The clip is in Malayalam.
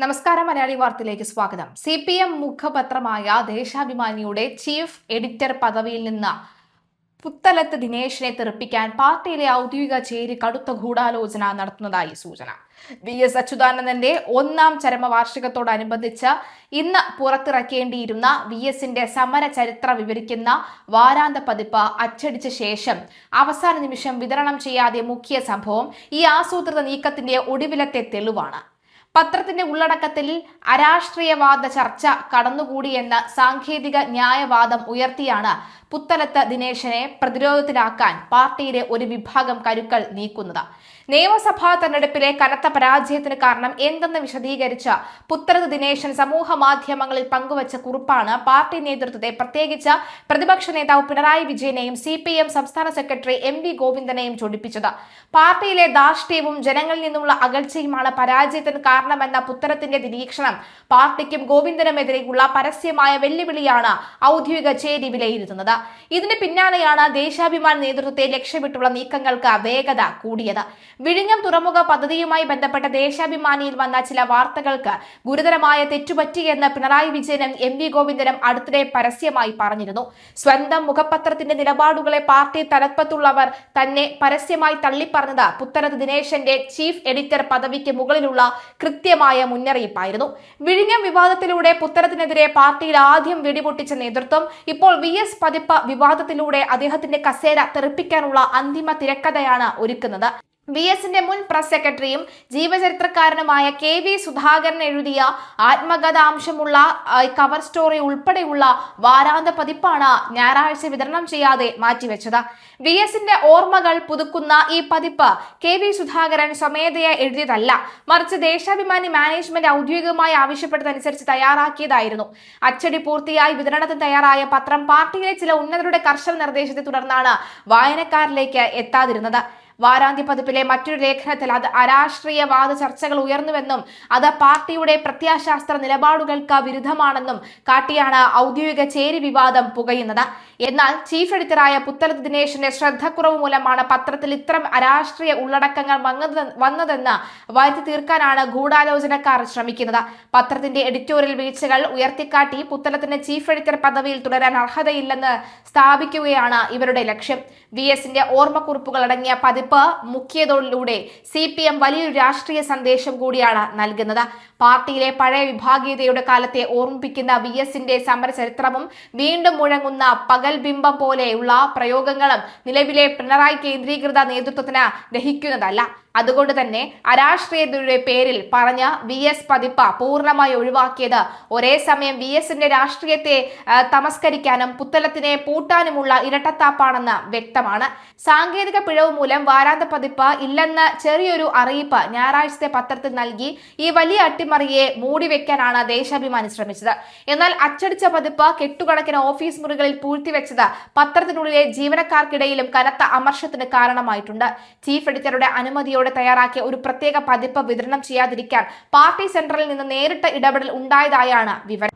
നമസ്കാരം. മലയാളി വാർത്തയിലേക്ക് സ്വാഗതം. CPM മുഖപത്രമായ ദേശാഭിമാനിയുടെ ചീഫ് എഡിറ്റർ പദവിയിൽ നിന്ന് പുത്തലത്ത് ദിനേശിനെ തെറിപ്പിക്കാൻ പാർട്ടിയിലെ ഔദ്യോഗിക ചേരി കടുത്ത ഗൂഢാലോചന നടത്തുന്നതായി സൂചന. VS അച്യുതാനന്ദന്റെ 1ാം ചരമവാർഷികത്തോടനുബന്ധിച്ച് ഇന്ന് പുറത്തിറക്കേണ്ടിയിരുന്ന VSന്റെ സമര ചരിത്ര വിവരിക്കുന്ന വാരാന്ത പതിപ്പ് അച്ചടിച്ച ശേഷം അവസാന നിമിഷം വിതരണം ചെയ്യാതെ മുക്കിയ സംഭവം ഈ ആസൂത്രിത നീക്കത്തിന്റെ ഒടുവിലത്തെ തെളിവാണ്. പത്രത്തിന്റെ ഉള്ളടക്കത്തിൽ അരാഷ്ട്രീയവാദ ചർച്ച കടന്നുകൂടിയെന്ന സാങ്കേതിക ന്യായവാദം ഉയർത്തിയാണ് പുത്തലത്ത് ദിനേശനെ പ്രതിരോധത്തിലാക്കാൻ പാർട്ടിയിലെ ഒരു വിഭാഗം കരുക്കൾ നീക്കുന്നത്. നിയമസഭാ തെരഞ്ഞെടുപ്പിലെ കനത്ത പരാജയത്തിന് കാരണം എന്തെന്ന് വിശദീകരിച്ച പുത്തലത്ത് ദിനേശൻ സമൂഹ മാധ്യമങ്ങളിൽ പങ്കുവച്ച കുറിപ്പാണ് പാർട്ടി നേതൃത്വത്തെ, പ്രത്യേകിച്ച് പ്രതിപക്ഷ നേതാവ് പിണറായി വിജയനെയും CPM സംസ്ഥാന സെക്രട്ടറി MV ഗോവിന്ദനെയും ചൊടിപ്പിച്ചത്. പാർട്ടിയിലെ ധാർഷ്ട്യവും ജനങ്ങളിൽ നിന്നുള്ള അകൽച്ചയുമാണ് പരാജയത്തിന് കാരണമെന്ന പുത്തലത്തിന്റെ നിരീക്ഷണം പാർട്ടിക്കും ഗോവിന്ദനുമെതിരെയുള്ള പരസ്യമായ വെല്ലുവിളിയാണ് ഔദ്യോഗിക ചേരി വിലയിരുത്തുന്നത്. ഇതിന് പിന്നാലെയാണ് ദേശാഭിമാനി നേതൃത്വത്തെ ലക്ഷ്യമിട്ടുള്ള നീക്കങ്ങൾക്ക് വേഗത കൂടിയത്. വിഴിഞ്ഞം തുറമുഖ പദ്ധതിയുമായി ബന്ധപ്പെട്ട ദേശാഭിമാനിയിൽ വന്ന ചില വാർത്തകൾക്ക് ഗുരുതരമായ തെറ്റുപറ്റിയെന്ന് പിണറായി വിജയനും MV ഗോവിന്ദനും അടുത്തിടെ പരസ്യമായി പറഞ്ഞിരുന്നു. സ്വന്തം മുഖപത്രത്തിന്റെ നിലപാടുകളെ പാർട്ടി തലപ്പത്തുള്ളവർ തന്നെ പരസ്യമായി തള്ളിപ്പറഞ്ഞത് പുത്തലത്ത് ദിനേശന്റെ ചീഫ് എഡിറ്റർ പദവിക്ക് മുകളിലുള്ള കൃത്യമായ മുന്നറിയിപ്പായിരുന്നു. വിഴിഞ്ഞം വിവാദത്തിലൂടെ പുത്തലത്തിനെതിരെ പാർട്ടിയിൽ ആദ്യം വെടിപൊട്ടിച്ച നേതൃത്വം ഇപ്പോൾ VS പതിപ്പ് വിവാദത്തിലൂടെ അദ്ദേഹത്തിന്റെ കസേര തെറിപ്പിക്കാനുള്ള അന്തിമ തിരക്കഥയാണ് ഒരുക്കുന്നത്. VSന്റെ മുൻ പ്രസ് സെക്രട്ടറിയും ജീവചരിത്രകാരനുമായ KV സുധാകരൻ എഴുതിയ ആത്മകഥാംശമുള്ള കവർ സ്റ്റോറി ഉൾപ്പെടെയുള്ള വാരാന്ത പതിപ്പാണ് ഞായറാഴ്ച വിതരണം ചെയ്യാതെ മാറ്റിവെച്ചത്. VSന്റെ ഓർമ്മകൾ പുതുക്കുന്ന ഈ പതിപ്പ് KV സുധാകരൻ സ്വമേധയാ എഴുതിയതല്ല, മറിച്ച് ദേശാഭിമാനി മാനേജ്മെന്റ് ഔദ്യോഗികമായി ആവശ്യപ്പെട്ടതനുസരിച്ച് തയ്യാറാക്കിയതായിരുന്നു. അച്ചടി പൂർത്തിയായി വിതരണത്തിന് തയ്യാറായ പത്രം പാർട്ടിയിലെ ചില ഉന്നതരുടെ കർശന നിർദ്ദേശത്തെ തുടർന്നാണ് വായനക്കാരിലേക്ക് എത്താതിരുന്നത്. വാരാന്ത്യ പതിപ്പിലെ മറ്റൊരു ലേഖനത്തിൽ അത് അരാഷ്ട്രീയവാദ ചർച്ചകൾ ഉയർന്നുവെന്നും അത് പാർട്ടിയുടെ പ്രത്യാശാസ്ത്ര നിലപാടുകൾക്ക് വിരുദ്ധമാണെന്നും കാട്ടിയാണ് ഔദ്യോഗിക ചേരി വിവാദം പുകയുന്നത്. എന്നാൽ ചീഫ് എഡിറ്ററായ പുത്തലത്ത് ദിനേശന്റെ ശ്രദ്ധക്കുറവ് മൂലമാണ് പത്രത്തിൽ ഇത്തരം അരാഷ്ട്രീയ ഉള്ളടക്കങ്ങൾ വന്നതെന്ന് വരുത്തി തീർക്കാനാണ് ഗൂഢാലോചനക്കാർ ശ്രമിക്കുന്നത്. പത്രത്തിന്റെ എഡിറ്റോറിയൽ വീഴ്ചകൾ ഉയർത്തിക്കാട്ടി പുത്തലത്തിന് ചീഫ് എഡിറ്റർ പദവിയിൽ തുടരാൻ അർഹതയില്ലെന്ന് സ്ഥാപിക്കുകയാണ് ഇവരുടെ ലക്ഷ്യം. VSന്റെ ഓർമ്മക്കുറിപ്പുകൾ അടങ്ങിയ പതിപ്പ് മുക്കിയതോടുകൂടെ CPM വലിയൊരു രാഷ്ട്രീയ സന്ദേശം കൂടിയാണ് നൽകുന്നത്. പാർട്ടിയിലെ പഴയ വിഭാഗീയതയുടെ കാലത്തെ ഓർമ്മിപ്പിക്കുന്ന VSന്റെ സമരചരിത്രവും വീണ്ടും മുഴങ്ങുന്ന പകൽബിംബം പോലെയുള്ള പ്രയോഗങ്ങളും നിലവിലെ പിണറായി കേന്ദ്രീകൃത നേതൃത്വത്തിന് ദഹിക്കുന്നതല്ല. അതുകൊണ്ട് തന്നെ അരാഷ്ട്രീയതയുടെ പേരിൽ പറഞ്ഞ VS പതിപ്പ് പൂർണ്ണമായി ഒഴിവാക്കിയത് ഒരേ സമയം VSന്റെ രാഷ്ട്രീയത്തെ തമസ്കരിക്കാനും പുത്തലത്തിനെ പൂട്ടാനുമുള്ള ഇരട്ടത്താപ്പാണെന്ന് വ്യക്തമാണ്. സാങ്കേതിക പിഴവ് മൂലം വാരാന്ത പതിപ്പ് ഇല്ലെന്ന് ചെറിയൊരു അറിയിപ്പ് ഞായറാഴ്ചത്തെ പത്രത്തിൽ നൽകി ഈ വലിയ അട്ടിമറിയെ മൂടിവെക്കാനാണ് ദേശാഭിമാനി ശ്രമിച്ചത്. എന്നാൽ അച്ചടിച്ച പതിപ്പ് കെട്ടുകണക്കിന് ഓഫീസ് മുറികളിൽ പൂഴ്ത്തിവെച്ചത് പത്രത്തിനുള്ളിലെ ജീവനക്കാർക്കിടയിലും കനത്ത അമർഷത്തിന് കാരണമായിട്ടുണ്ട്. ചീഫ് എഡിറ്ററുടെ അനുമതിയോടെ തയ്യാറാക്കിയ ഒരു പ്രത്യേക പതിപ്പ് വിതരണം ചെയ്യാതിരിക്കാൻ പാർട്ടി സെന്ററിൽ നിന്ന് നേരിട്ട് ഇടപെടൽ ഉണ്ടായതായാണ് വിവരം.